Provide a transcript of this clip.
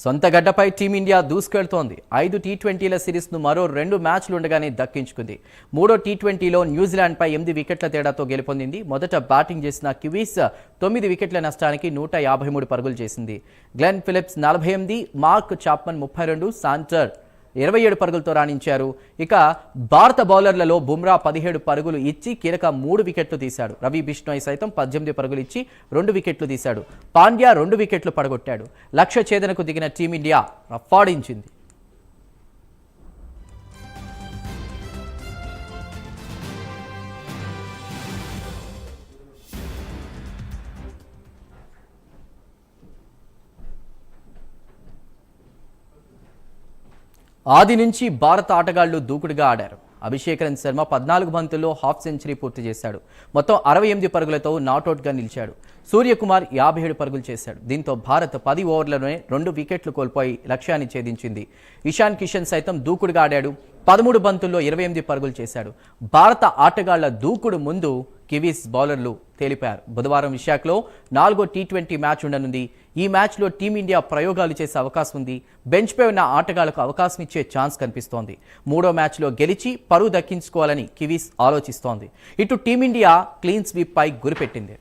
సొంత గడ్డపై టీమిండియా దూసుకెళ్తోంది. 5 టీ20ల సిరీస్ను మరో 2 మ్యాచ్లు ఉండగానే దక్కించుకుంది. మూడో టీ20లో న్యూజిలాండ్పై 8 వికెట్ల తేడాతో గెలుపొందింది. మొదట బ్యాటింగ్ చేసిన కివీస్ 9 వికెట్ల నష్టానికి 153 పరుగులు చేసింది. Glenn Phillips 48, mark Chapman 32, Santner 27 పరుగులతో రాణించారు. ఇక భారత బౌలర్లలో బుమ్రా 17 పరుగులు ఇచ్చి కీలక 3 వికెట్లు తీశాడు. రవి బిష్ణోయ్ సైతం 18 పరుగులు ఇచ్చి 2 వికెట్లు తీశాడు. పాండ్యా 2 వికెట్లు పడగొట్టాడు. లక్ష్య ఛేదనకు దిగిన టీమిండియా రఫాడించింది. ఆది నుంచి భారత ఆటగాళ్లు దూకుడుగా ఆడారు. అభిషేక్ శర్మ 14 బంతుల్లో హాఫ్ సెంచరీ పూర్తి చేశాడు. మొత్తం 68 పరుగులతో నాట్అవుట్గా నిలిచాడు. సూర్యకుమార్ 57 పరుగులు చేశాడు. దీంతో భారత్ 10 ఓవర్లలోనే 2 వికెట్లు కోల్పోయి లక్ష్యాన్ని ఛేదించింది. ఇషాన్ కిషన్ సైతం దూకుడుగా ఆడాడు. 13 బంతుల్లో 28 పరుగులు చేశాడు. భారత ఆటగాళ్ల దూకుడు ముందు కివీస్ బౌలర్లు తేలిపారు. బుధవారం విశాఖలో 4వ టీ20 మ్యాచ్ ఉండనుంది. ఈ మ్యాచ్లో టీమిండియా ప్రయోగాలు చేసే అవకాశం ఉంది. బెంచ్పై ఉన్న ఆటగాళ్లకు అవకాశం ఇచ్చే ఛాన్స్ కనిపిస్తోంది. మూడో మ్యాచ్లో గెలిచి పరువు దక్కించుకోవాలని కివీస్ ఆలోచిస్తోంది. ఇటు టీమిండియా క్లీన్ స్వీప్ పై గురిపెట్టింది.